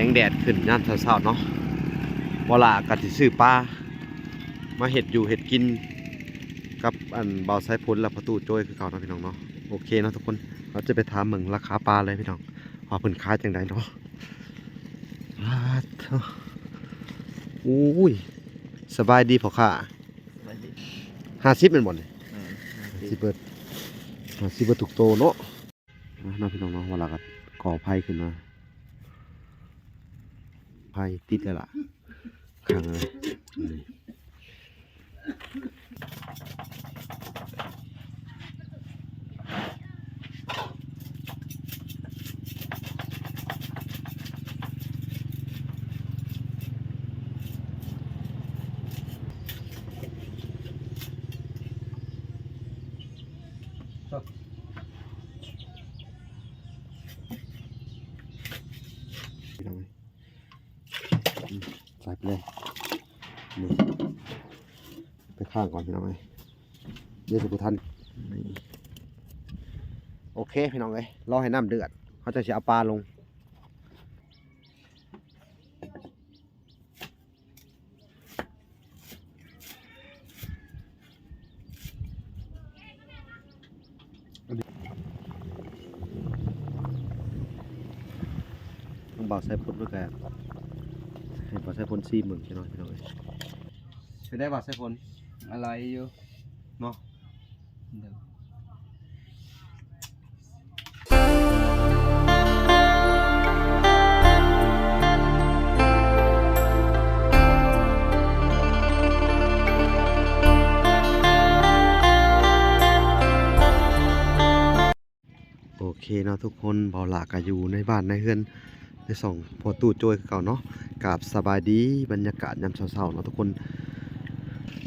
งแดดขึ้นยามเช้าๆเนาะเวลาก็สิซื้อปลามาเฮ็ดอยู่เฮ็ดกินกับอันเบาไซพ้นและประตูโจ้ยคือเก่าเนาะพี่น้องเนาะโอเคเนาะทุกคนเราจะไปถามเบิ่งราคาปลาเลยพี่น้องว่าเพิ่นขายจังไดเนาะอุ้ยสบายดีพ่อค้า50เป็นบ่นี่สิเบิด50เบิดทุกโตเนาะน้องพี่น้องเนาะเวลาก็ก่อไผขึ้นมาไผติดแล้วล่ะข้างเลยใส่ไปเลยนี่ไปข้างก่อนพี่น้องเอ้ยเดี๋ยวจะไปทันโอเคพี่น้องเอ้ยรอให้น้ำเดือดเขาจะเอาปลาลงต้องเบาใส่พ่นด้วยกันให้เบาใส่พ่นซีมึงพี่น้องเอ้ยช่วยได้เบาใส่พ่นอะไรอยู่เนาะโอเคเนาะทุกคนเบาหลากอยู่ในบ้านในเฮือนในส่องพอตู้โจยเก่าเนาะกับสบายดีบรรยากาศยามเช้าๆเนาะทุกคน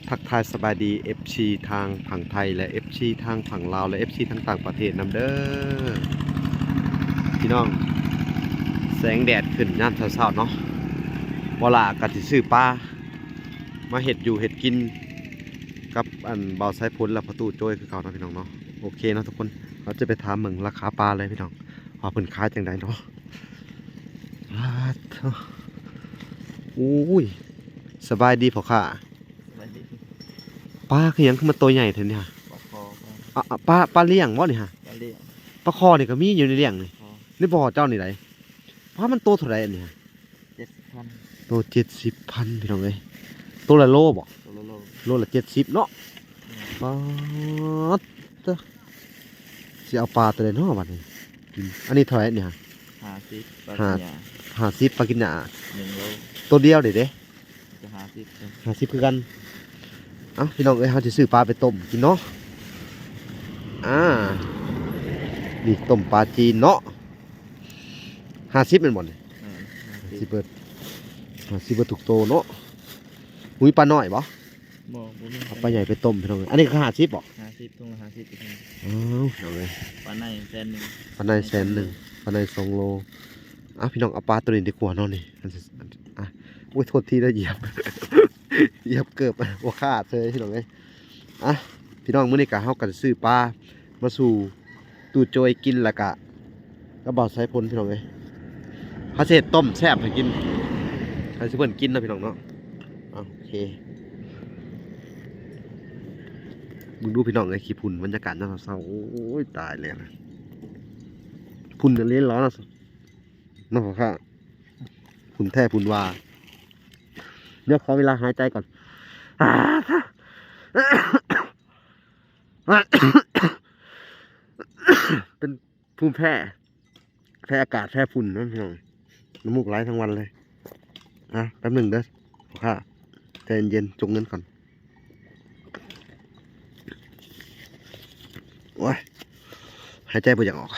ทักทายสบายดี FC ทางฝั่งไทยและ FC ทางฝั่งลาวและ FC ทางต่างประเทศนำเด้อพี่น้องแสงแดดขึ้นยามเช้าๆเนาะเวลาก็สิซื้อปลามาเฮ็ดอยู่เฮ็ดกินกับอันเบาไซพ้นและประตูโจยคือเก่าเนาะพี่น้องเนาะโอเคเนาะทุกคนเราจะไปถามเบิ่งราคาปลาเลยพี่น้องว่าเพิ่นขายจังไดเนาะอุ้ยสบายดีพ่อค้าปลาคือหยังคือมันตัวใหญ่แท้เนี่ยปลาเลี้ยงบ่นี่ฮะปลาคอนี่ก็มีอยู่ในเลี้ยงนี่นี่บ่อเจ้านี่ไดปลามันโตเท่าไหร่อันนี้ฮะ70,000โต70,000พี่น้องเอ้ยตัวละโลบ่โลละ70เนาะปลาสิเอาปลาตัวใดเนาะบัดนี้อันนี้เท่าไหร่เนี่ย50ปลากินหญ้า1 โลตัวเดียวเด้50คือกันเอ้าพี่น้องเอ้ยเฮาสิซื้อปลาไปต้มกินเนาะนี่ต้มปลาจีนเนาะ50เป็นบ่นี่50เบิดทุกโตเนาะมีปลาน้อยบ่เอาปลาใหญ่ไปต้มพี่น้องอันนี้ก็50บ่50ถุงละ50เอาเลยปลาใน100,000ปลาใน100,000ปลาใน2 โลพี่น้องเอาปลาตัวนี้ดีกว่าเนาะนี่อุ้ยโทษทีนะเหยียบ เหยียบเกือบว่าขาดเลยพี่น้องเอ้ยพี่น้องมื้อนี้ก็เฮาก็ซื้อปลามาสู่ตู้โจยกินแล้วก็บ่าวไซพ้นพี่น้องเอ้ยเฮาสิเฮ็ดต้มแซ่บให้กินให้สิเพิ่นกินเนาะพี่น้องเนาะโอเคมึงดูพี่น้องไอ้ขี้พุ่นบรรยากาศน่าเศร้าโอ้ยตายเลยนะพุ่นเล่นร้อนนะน้องขอข้าพุ่นแท้พุ่นวาเดี๋ยวขอเวลาหายใจก่อนเป็นภูมิแพ้อากาศแพ้ฝุ่นนั่นพี่น้องน้ำมูกไหลทั้งวันเลยแป๊บหนึ่งเด้อขอข้าใจเย็นจงเงินก่อนโอ้ยหายใจไม่อยากออก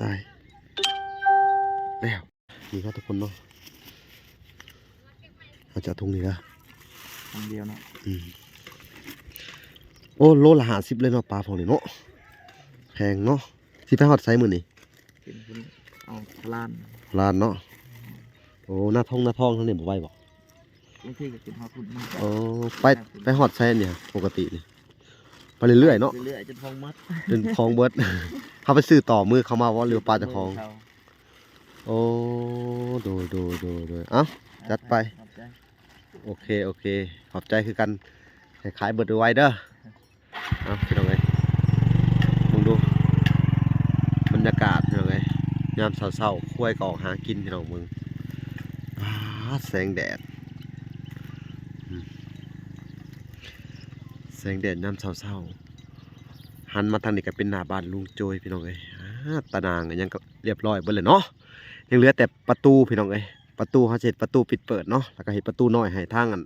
ตายแล้วนี่ครับทุกคนเนาะเราจะทุ่งนี้ละทุ่งเดียวเนาะโอ้โลละ50เลยเนาะปลาพวกนี้เนาะแพงเนาะสิไปฮอดไซมือนี่เอาล้านเนาะโอ้หน้าท้องทั้งนี้บ่ไหวบ่บางทีก็กินฮอดพุ่นไปฮอดไซเนี่ยปกตินี่ โอ้ไปฮอดไซเนี่ยนี่เท่าไหร่นี่ฮะ 50,000 ไปเรื่อยๆเนาะ เรื่อยๆจนพองมัด จนคลองเบิด เขาไปซื้อต่อมือเขามาว่าเรือปลาเจะคลองโอ้โดยเอ้าจัดไปโอเคขอบใจคือกันขายเบิดไว้เด้อเอาพี่น้องเอ้ยมึงดูบรรยากาศพี่น้องเอ้ยยามเช้าๆคุ้ยก็ออกหากินพี่น้องมึงแสงแดดแสงแดดยามเช้าๆหันมาทางนี้ก็เป็นหน้าบ้านลุงโจยพี่น้องเอ้ยตานางยังก็เรียบร้อยเบิดเลยเนาะยังเหลือแต่ประตูพี่น้องเอ้ยประตูเขาเสร็จประตูปิดเปิดเนาะแล้วก็เห็นประตูน้อยให้ทางอัน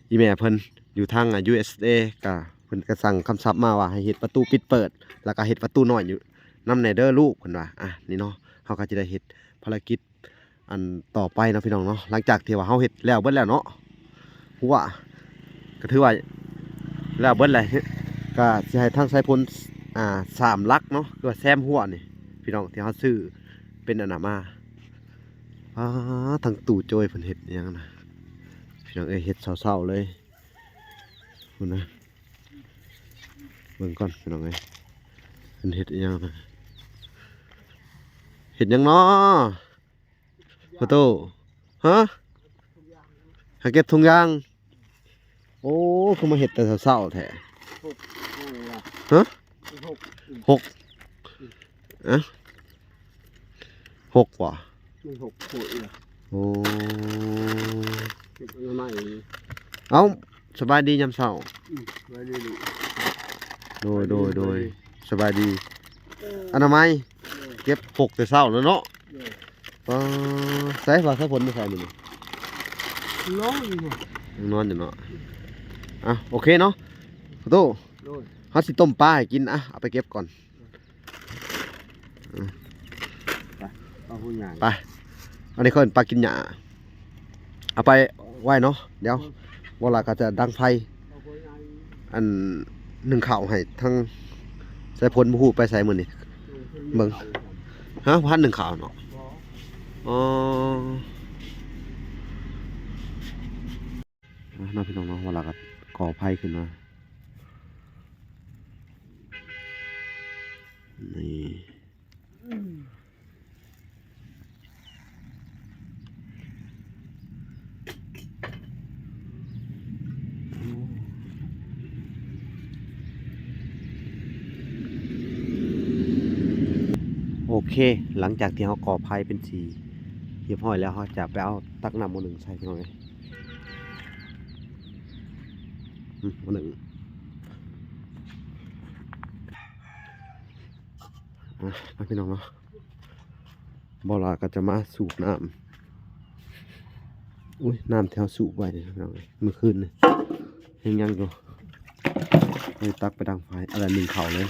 อีแม่เพิ่นอยู่ทางUSA ก็เพิ่นก็สั่งคำศัพท์มาว่าให้เฮ็ดประตูปิดเปิดแล้วก็เฮ็ดประตูน้อยอยู่นำในเด้อลูกเพิ่นว่านี่เนาะเฮาก็จะได้เฮ็ดภารกิจอันต่อไปเนาะพี่น้องเนาะหลังจากที่ว่าเฮาเฮ็ดแล้วเบิดแล้วเนาะหัวก็ถือว่าแล้วเบิดแล้วก็สิให้ทางสายพล3ลักเนาะคือว่าแซมหัวนี่พี่น้องที่เฮาซื้อเป็นอันน่ะมาทางตู่โจยเพิ่นเฮ็ดอิหยังนะพี่น้องเอ้ยเฮ็ดเศร้าๆเลยพุ่นนะเบิ่งก่อนพี่น้องเอ้ยเพิ่นเฮ็ดอิหยังนะเฮ็ดหยังเนาะพ่อโตฮะหาเก็บถุงยางโอ้คือมาเฮ็ดแต่เศร้าๆแท้ฮะ66ว่ะ6 ขวดเลย โอ้ ไม่ เอ้าสบายดียามเช้า ไม่ได้ดู โดยสบายดีอนามัยเก็บ6แต่เช้าแล้วเนาะใส่ว่าใส่ผลไม่ใส่มื้อนี้ น้องอยู่ ยังนอนอยู่เนาะโอเคเนาะขอโทษเฮาสิต้มปลาให้กินเอาไปเก็บก่อน เอาหุ่นใหญ่ ไปอันนี้เขาเป็นปลากินหญ้าเอาไปไว้เนาะเดี๋ยวเวลาก็จะดังไฟอันหนึ่งข่าวให้ทั้งใส่พลบูฮูไปใส่มือนี่เบิ่งพันหนึ่งข่าวเนาะน้องพี่น้องเนาะเวลาก็ก่อไฟขึ้นมานี่โอเคหลังจากที่เขาก่อไฟเป็นสีเรียบร้อยแล้วเขาจะไปเอาตักน้ำมือหนึ่งใส่พี่น้องเลยมือหนึ่งพี่น้องเนาะบอลาก็จะมาสูบน้ำน้ำแถวสูบไว้เนี่ยพี่น้องเลยเมื่อคืนเนี่ยยังอยู่ให้ตักไปดังไฟอะไรหนึ่งเข่าเลย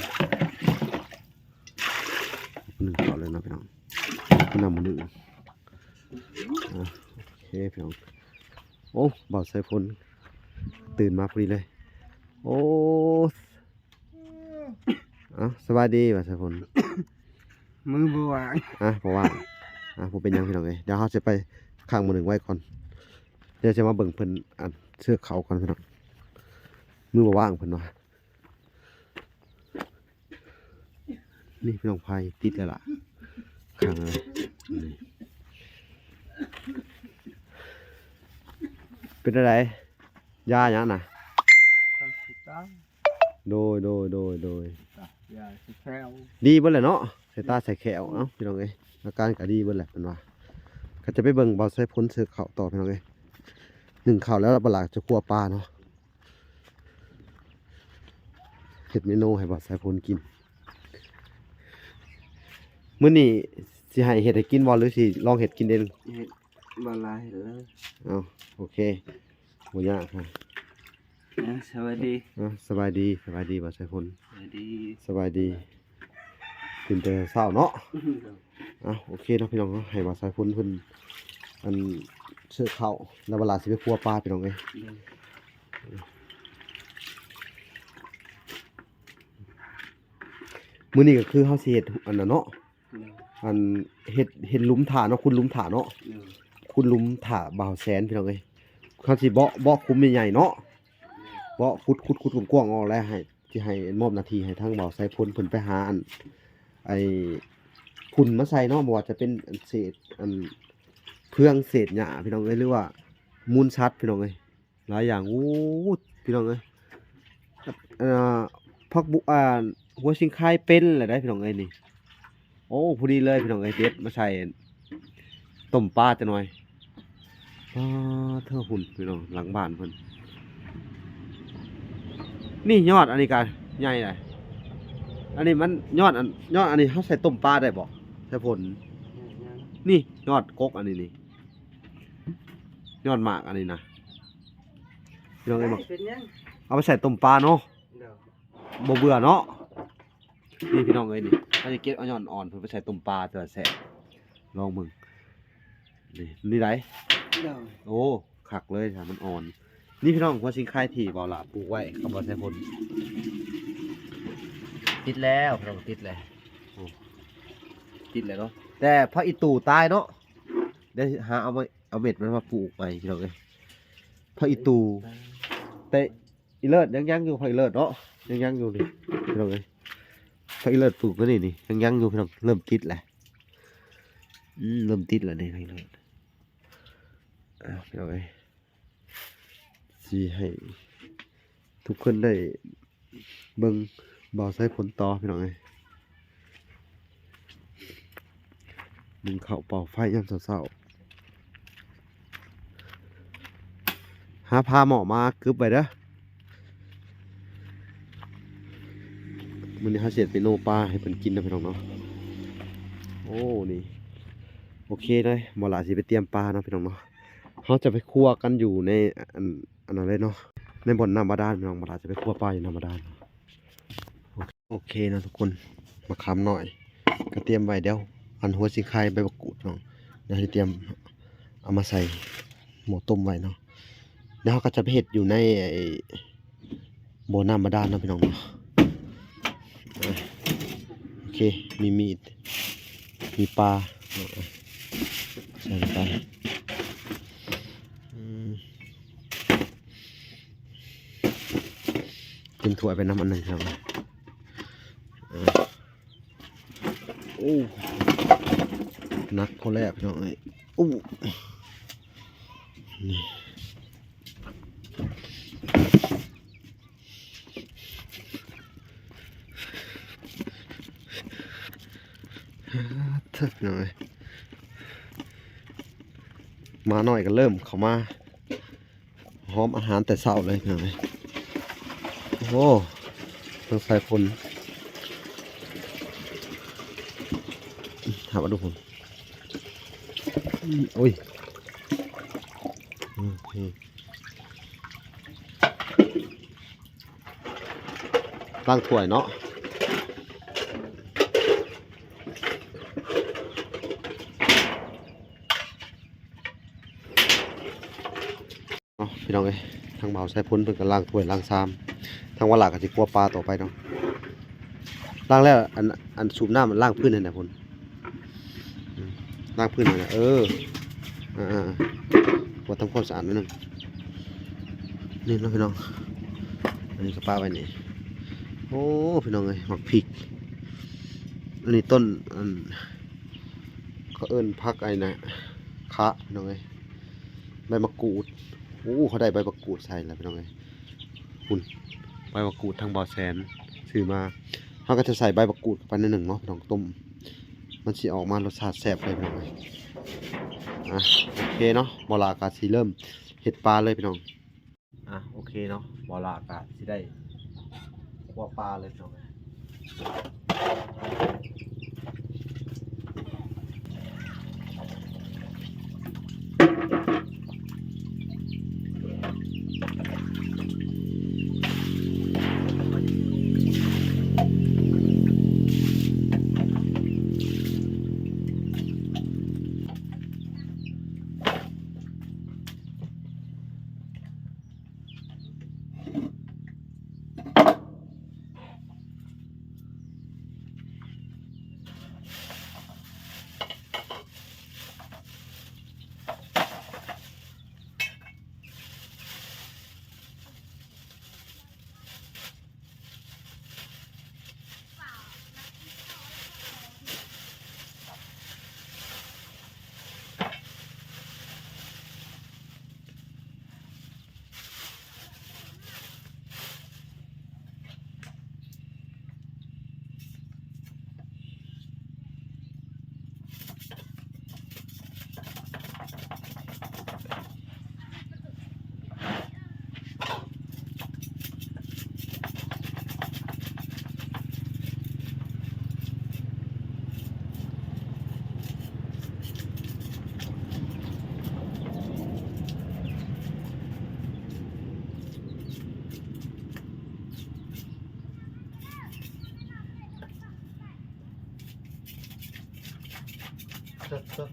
นะพี่น้องคุณนำมือหนึ่งโอเคพี่น้องโอ้บ่าวสายฝนตื่นมาพอดีเลยโอ้สบายดีบ่าวสายฝนมือบ่วางบ่ว่างผมเป็นยังพี่น้องเลยเดี๋ยวเขาจะไปข้างมือหนึ่งไว้ก่อนเดี๋ยวจะมาเบิ่งเพิ่นเสื้อเขาก่อนพี่น้องมือบ่ว่างเพิ่นว่านี่พี่น้องไฟติดแล้วล่ะข้างเลยเป็นอะไรยาอย่างน่ะโดยยาแคลดีเบิ่นแหละเนาะใส่ตาใส่แขวพี่น้องเอ้ยอาการก็ดีเบิ่นแหละเพิ่นว่าก็จะไปเบิ่งบ่าวใส่พ้นเสือเขาต่อพี่น้องเอ้ยหนึ่งข่าวแล้วบ่ล่ะจะคั่วปลาเนาะเฮ็ดเมนูให้บ่าวใส่พ้นกินมื้อนี้สิให้เฮ็ดให้กินบ่หรือสิลองเฮ็ดกินเองบ่ลายเลยโอเคบ่ยากค่ะสวัสดีสบายดีบ่าวใส่พ้นสบายดีตื่นแต่เช้าเนาะโอเคเนาะพี่น้องเนาะให้บ่าวใส่พ้นเพิ่นอันเสื้อเข้าแล้วเวลาสิไปคั่วปลาพี่น้องเอ้ยมื้อนี้ก็คือเฮาสิเฮ็ดอันนั้นเนาะอันเฮ็ดหลุมถ่าเนาะคุณหลุมถ่าเนาะคุณหลุมถ่าบ่าวแสนพี่น้องเอ้ยเขาสิเบาะคุ้มใหญ่ๆเนาะเบาะขุดกว้างๆออกแล้วให้ ที่ให้มอบหน้าที่ให้ทางเบาไซพลเพิ่นไปหาอันไอ้พุ่นมาใส่เนาะบ่ว่าจะเป็นอันเศษอันเพืองเศษหญ้าพี่น้องเอ้ยหรือว่ามูลสัตว์พี่น้องเอ้ยหลายอย่างโอ้พี่น้องเอ้ยผักบุหัวชิงไคเป็นแหละได้พี่น้องเอ้ยนี่โอ้พอดีเลยพี่น้องเอ้ยเด็ดมาใส่ต้มปลาจะหน่อยเท่าหุ่นพี่น้องหลังบ้านเพิ่นนี่ยอดอันนี้กันใหญ่เลยอันนี้มันยอดอันนี้เขาใส่ต้มปลาได้บ่ใส่ผลนี่ยอดกกอันนี้นี่ยอดหมากอันนี้นะพี่น้องเอ้ยบอก เป็นยัง เอาไปใส่ต้มปลาเนาะ เดี๋ยว บ่เบื่อเนาะนี่พี่น้องเอ้ยนี่ถ้าจะเก็บเอายอดอ่อนเพิ่นไปใส่ต้มปลาจะแซ่บลองมึงนี่ไร เดี๋ยว โอ้คักเลยค่ะมันอ่อนนี่พี่น้องหัวชิงไข่ที่บ่ล่ะปลูกไว้กับบ่ใส่ผลติดแล้วพี่น้องติดเลยติดเลยเนาะแต่พระอีตู่ตายเนาะได้หาเอาเม็ดมันมาปลูกใหม่พี่น้องเอ้ยพระอีตู่แต่อีเลิศยังอยู่พระอีเลิศเนาะยังอยู่นี่พี่น้องเอ้ยพระอีเลิศปลูกก็นี่ยังอยู่พี่น้องเริ่มติดแหละเริ่มติดแล้วนี่พระอีเลิศพี่น้องเอ้ยสิให้ทุกคนได้เบิ่งบ่าวใส่ผลต่อพี่น้องเอ้ยดึงเข้าเป่าไฟยามเช้าหาพาหมอมากึบไปเด้อมื้อนี้เฮาเสร็จไปโนปลาให้เพิ่นกินนะพี่น้องเนาะโอ้นี่โอเคเลยบ่ล่ะสิไปเตรียมปลาเนาะพี่น้องเนาะเฮาจะไปคั่วกันอยู่ในอันนั้นเลยเนาะในบ่อนน้ำบาดาลพี่น้องบ่ล่ะจะไปคั่วปลาอยู่น้ำบาดาลโอเคนะทุกคนมาคำหน่อยก็เตรียมไว้เดี๋ยวอันหัวสิไข่ใบมะกรูดเนาะเดี๋ยวให้เตรียมเอามาใส่หม้อต้มไว้เนาะเดี๋ยวเราก็จะไปเฮ็ดอยู่ในบ่อน้ำบาดาลเนาะพี่น้องเนาะโอเคมีมีดมีปลาใส่ลงไปกินถ้วยไปน้ำอันหนึ่งครับโอ้นักคนแรกพี่น้องเอ้ยโอ้นี่เถอะหน่อยมาหน่อยก็เริ่มเข้ามาหอมอาหารแต่เช้าเลยหน่อยโอ้ต้องใส่คนถามมาดูผมโอ้ยโอเคล้างถ้วยเนาะพี่น้องเอ้ยทางเบาใส่พ้นเพิ่นก็ล้างถ้วยล้างชามทางว่าหลักก็สิกลัวปลาต่อไปเนาะล้างแล้วอันสูบน้ำมันล้างพื้นนั่นน่ะพ้นล้างพื้นนั่นน่ะปวดทำความสะอาดนิดนึงนี่เนาะพี่น้องอันนี้ก็ปลาไว้นี่โอ้พี่น้องเอ้ยหมักพริกอันนี้ต้นเขาเอิ้นผักไอ้น่ะคะพี่น้องเอ้ยใบมะกรูดโอ้เขาได้ใบมะกรูดใส่แล้วพี่น้องเอ้ยคุณใบมะกรูดทางบ่อแสนซื้อมาเขาก็จะใส่ใบมะกรูดไปนิดหนึ่งเนาะพี่น้องต้มมันสิออกมารสชาติแซ่บเลยพี่น้องเอ้ยโอเคเนาะบ่ลากาสิเริ่มเฮ็ดปลาเลยพี่น้องโอเคเนาะบ่ลากาสิได้คั่วปลาเลยพี่น้อง เ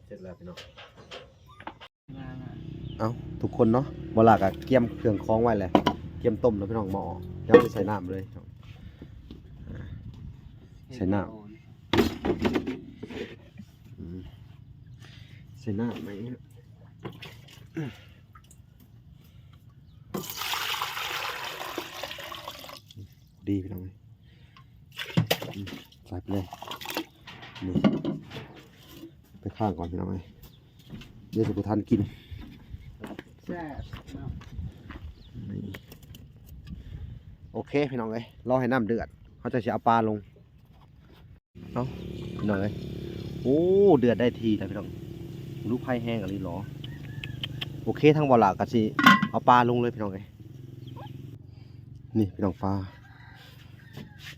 เสร็จแล้วพี่น้องเอาทุกคนเนาะบ่ลากะเกียมเครื่องคล้องไว้เลยเกียมต้มแล้วพี่น้องหม้อยังไม่ใส่น้ำเลยใส่น้ำใส่น้ำไหมดีพี่น้องใส่ไปเลยนี่ไปข้างก่อนพี่น้องเดี๋ยวจะไปทานกินแซ่บ โอเคพี่น้องรอให้น้ำเดือดเขาจะเอาปลาลงเอาพี่น้องโอ้เดือดได้ทีแล้วพี่น้องลูกไผ่แห้งอะไรหรอโอเคทั้งบ่อหลากกะสิเอาปลาลงเลยพี่น้องนี่พี่น้องปลา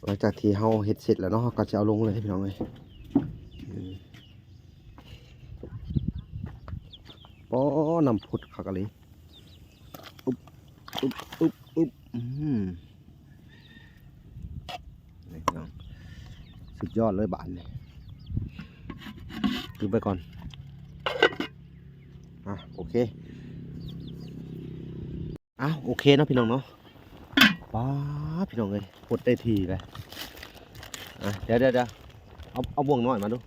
หลังจากที่เฮาเฮ็ดเสร็จแล้วเนาะก็จะเอาลงเลยพี่น้องป้อนำพุดขักอะไรอุ๊บอุ๊บอุ๊บอุ๊บนี่พี่น้องสุดยอดเลยบานเลยดึงไปก่อนโอเคโอเคเนาะพี่น้องเนาะป้าพี่น้องเลยพุดได้ทีเลยเดี๋ยวเอาบ่วงหน่อยมาดู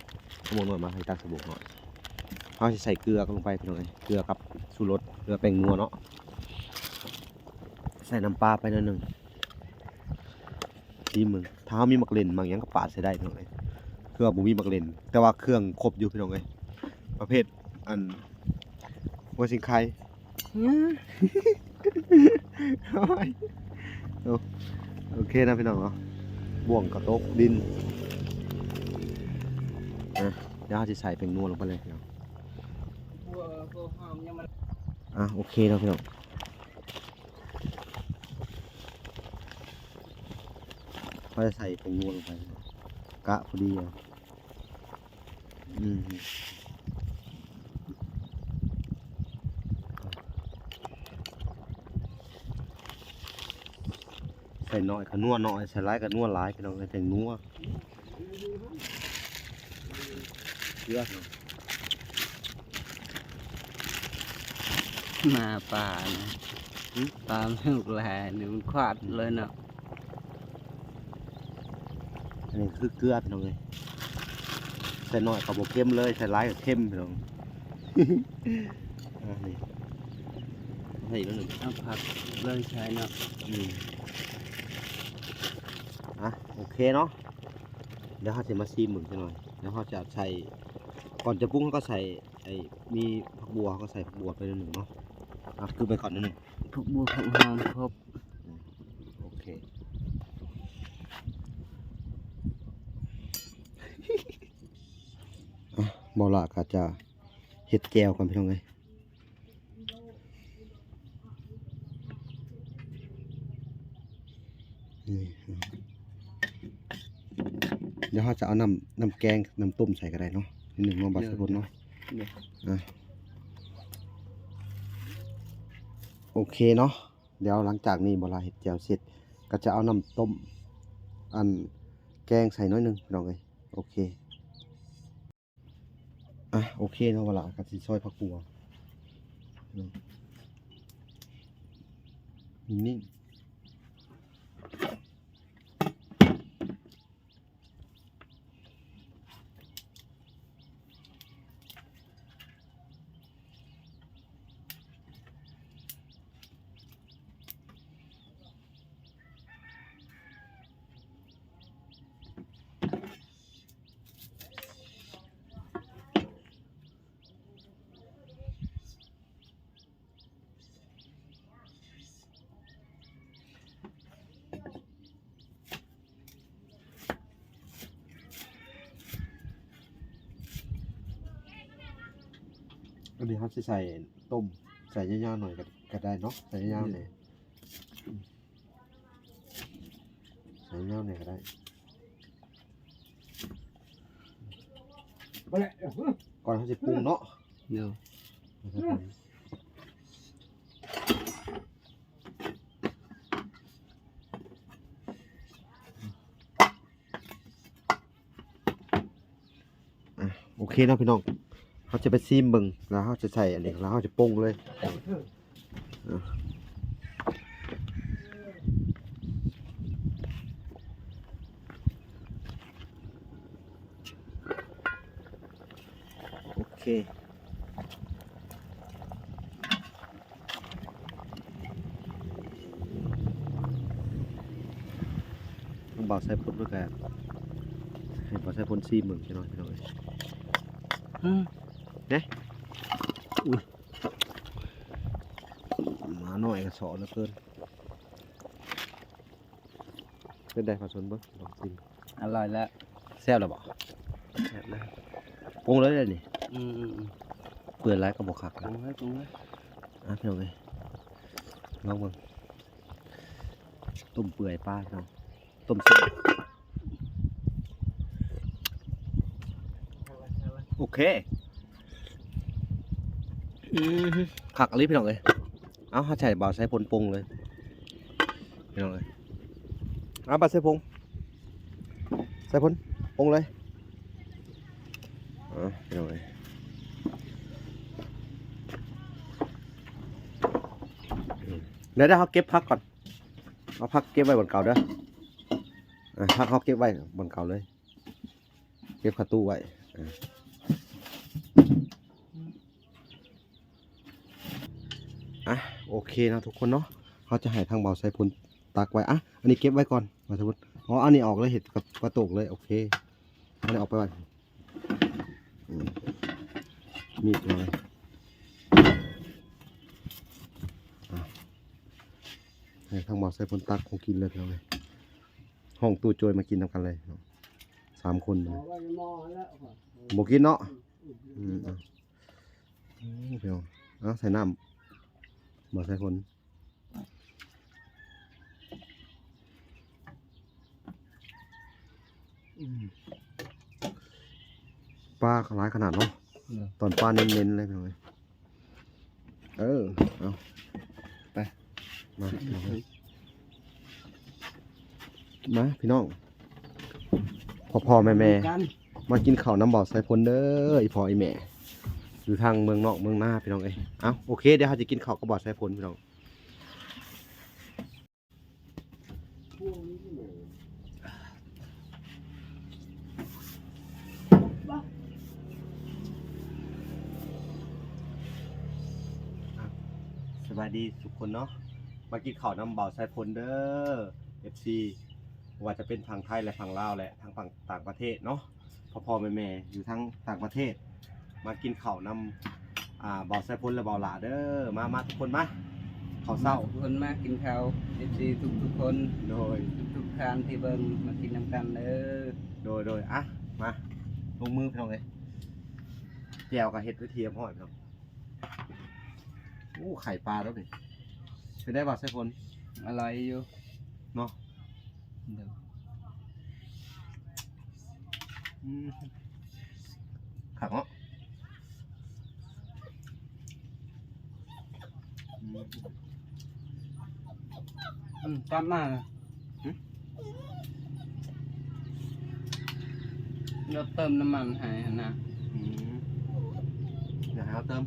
เอาบ่วงหน่อยมาให้ตักสบู่หน่อยเขาจะใส่เกลือลงไปพี่น้องเกลือกับชูรสเกลือแป้งนัวเนาะใส่น้ำปลาไปนิดนึงดีมึงถ้าเขามีมักเล่นบางอย่างก็ปาดใส่ได้พี่น้องเครื่องบุมีมักเล่นแต่ว่าเครื่องครบอยู่พี่น้องประเภทอันหัวสิงไข่โอเคนะพี่น้องเนาะบ่วงกับโต๊ะดินเดี๋ยวเราจะใส่แป้งนัวลงไปเลยพี่น้องโอเคแล้วพี่น้องเขาจะใส่ผงนัวลงไปกะพอดีใส่น้อยกับนัวน้อยใส่ร้ายกับนัวร้ายพี่น้องใส่นัวเยอะมาป่านะปลาไม่ลูกแหล่นี่มันควาดเลยเนาะ อันนี้คือเกลือพี่น้องใส่น้อยกับโบเข้มเลยใส่ร้ายกับเข้มพี่น้องนี่ใส่อีกแล้วหนึ่ง เอาผักเริ่มใช้เนาะ โอเคเนาะเดี๋ยวเขาจะมาซีมหมึกหน่อยแล้วเขาจะใส่ก่อนจะปรุงเขาก็ใส่มีผักบัวเขาก็ใส่ผักบัวไปนิดหนึ่งเนาะคือไปก่อนนิดหนึ่ง ผักบัวผักหอมครบ โอเคบอละก็จะเห็ดแก้วกันพี่น้องเดี๋ยวเขาจะเอาน้ำแกงน้ำต้มใส่ก็ได้เนาะนิดหนึ่งมาบัดสะพดเนาะโอเคเนาะเดี๋ยวหลังจากนี้บอละเห็ดแก้วเสร็จก็จะเอาน้ำต้มอันแกงใส่น้อยหนึ่งพี่น้องโอเคโอเคเนาะบอละก็จะซอยผักบัวนิ่งอันนี้เขาจะใส่ต้มใส่ย่าๆหน่อยก็ได้เนาะใส่ย่าๆเลยใส่ย่าๆหน่อยก็ได้ก่อนเขาจะปรุงเนาะ เดี๋ยว โอเคนะพี่น้อง เขาจะไปซีมเบิ่งแล้วเขาจะใส่อันนี้แล้วเขาจะปรุงเลยโอเคต้องบอกใส่พ่นด้วยกันให้บอกใส่พ่นซีมเบิ่งใช่ไหมพี่น้องเนี่ยอุ้ยมาหน่อยก็สอแล้วเกินเป็นได้ผสมเบิ่งลองซิม อร่อยแล้ว แซ่บแล้วบ่ แซ่บแล้ว ปรุงเลยเลยนี่ อืม เปื่อยไรก็บอกคัก ปรุงให้ปรุงให้ พี่น้องเอ้ยลองเบิ่งต้มเปื่อยปลาพี่น้องต้มสุกโอเคคักอะไรพี่น้องเอ้ยเอาถ้าใส่บ่าวใส่ปนปรุงเลยพี่น้องเอ้ยเอาบ่าวใส่ปรุงใส่ปนปรุงเลยพี่น้องเอ้ยเดี๋ยวเขาเก็บพักก่อนเอาพักเก็บไว้บนเก่าเด้อพักเขาเก็บไว้บนเก่าเลยเก็บขาตู้ไว้โอเคนะทุกคนเนาะเขาจะให้ทางเบาใส่พลตักไว้อันนี้เก็บไว้ก่อนมาสมมติอันนี้ออกเลยเห็ดกับกระตุกเลยโอเคอันนี้ออกไปไว้มีดเลยให้ทางเบาใส่พลตักคงกินเลยเลยห้องตู้โจยมากินทำกันเลย3 คนบอกกินเนาะเพียวใส่น้ำบอกใส่คนปลาหลายขนาดเนาะตอนปลาเน้นๆเลยเพียวเลยเอาไปมาพี่น้องพ่อแม่มากินข้าวน้ำบ่อใส่พลเด้อพ่อไอแม่อยู่ทางเมืองนอกเมืองหน้าพี่น้องโอเคเดี๋ยวเราจะกินข้าวกับบ่อใส่พลพี่น้องสวัสดีทุกคนเนาะมากินข้าวน้ำบ่อใส่พลเด้อ FC ว่าจะเป็นทางไทยและทางลาวและทางฝั่งต่างประเทศเนาะพ่อแม่อยู่ทั้งต่างประเทศมากินข้าวนำบ่าวใส่พลและบ่าวหลาเด้อมาทุกคนมาข้าวเศร้า ทุกคนมากินข้าวดีทุกคน โดย ทุกทานที่เบิ่งมากินน้ำกันเด้อ โดยมาลงมือพี่น้องเลยแจ่วกับเห็ดกระเทียมห่อยพี่น้องไข่ปลาแล้วนี่เป็นได้บ่าวใส่พล อร่อยอยู่ เนาะขังเนาะกลับมาเราเติมน้ำมันให้นะเดี๋ยวให้เราเติม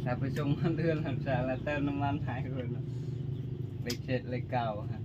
แต่ไปชมเดือนหลังจากแล้วเติมน้ำมันให้คนไปเช็ดเลยเก่าฮะ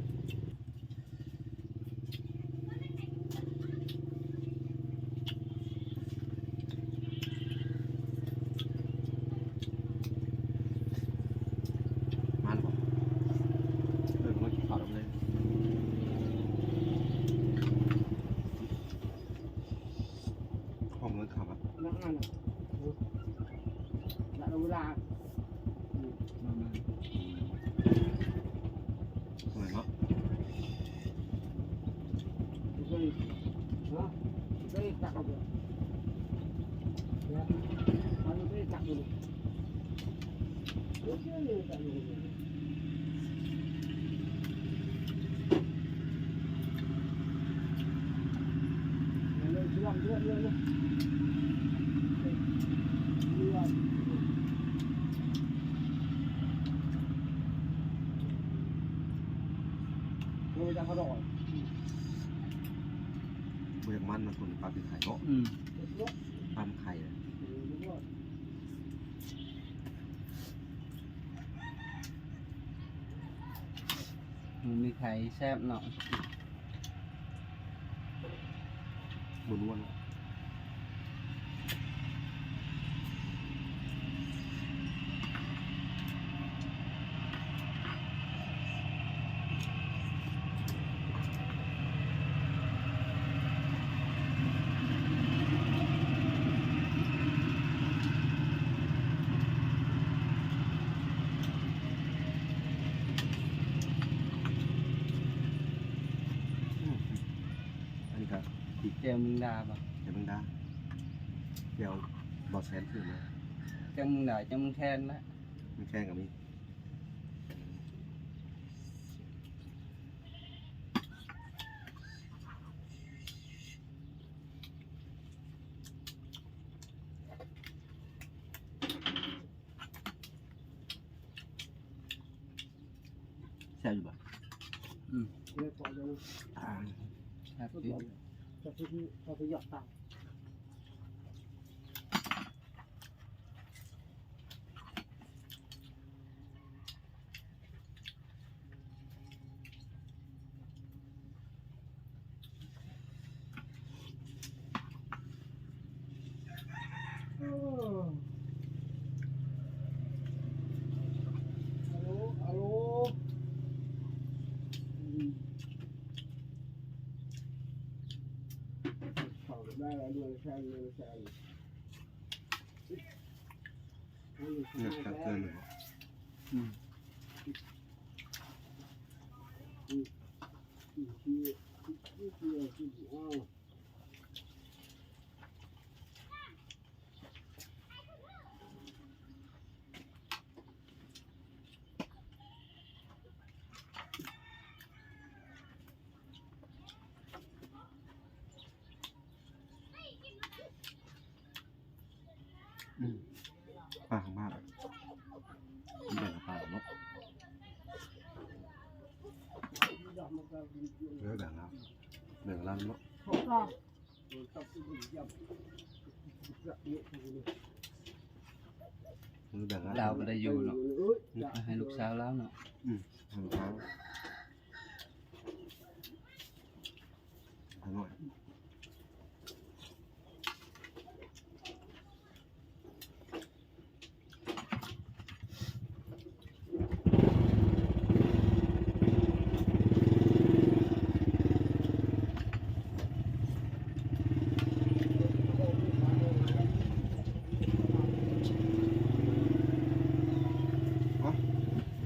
จะเขาดอย เบืองมันคนปลาเป็นไข่เนาะ ความไข่เลย มันมีไข่แซ่บเนาะ ม้วนอันนี้ครับอีก เจอมึงดาบ่ เดี๋ยวมึงได้เดี๋ยวบอสแซนขึ้นมา จังมึงดาจังมึงแทนละ ไม่แข่งกับนี่แซ่บอยู่บ่ เลยพอจะ ครับ จะที่เราไปหยอดตังค์ ฮัลโหลเข้าได้แล้วด้วยแค่เลยแค่ เนี่ยกลางเกินเลย อืม ป้าของบ้านนี่แบ่งกับป้าเนาะเลือกแบ่งแล้วแบ่งแล้วเนาะมือแบ่งแล้ว เราบ่ได้อยู่เนาะให้ลูกสาวแล้วเนาะ ของเขาอร่อย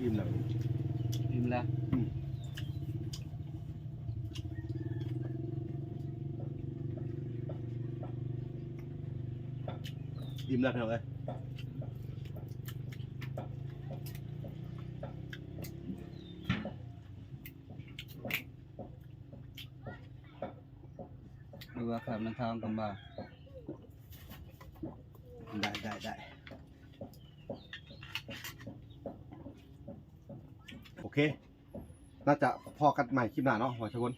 อิ่มแล้ว อิ่มละ อิ่มแล้วพี่น้องเอ้ย ดูว่าขับมันทองกันบ่ ได้โอเคน่าจะพอกันใหม่คลิปหน้าเนาะหัวชะกน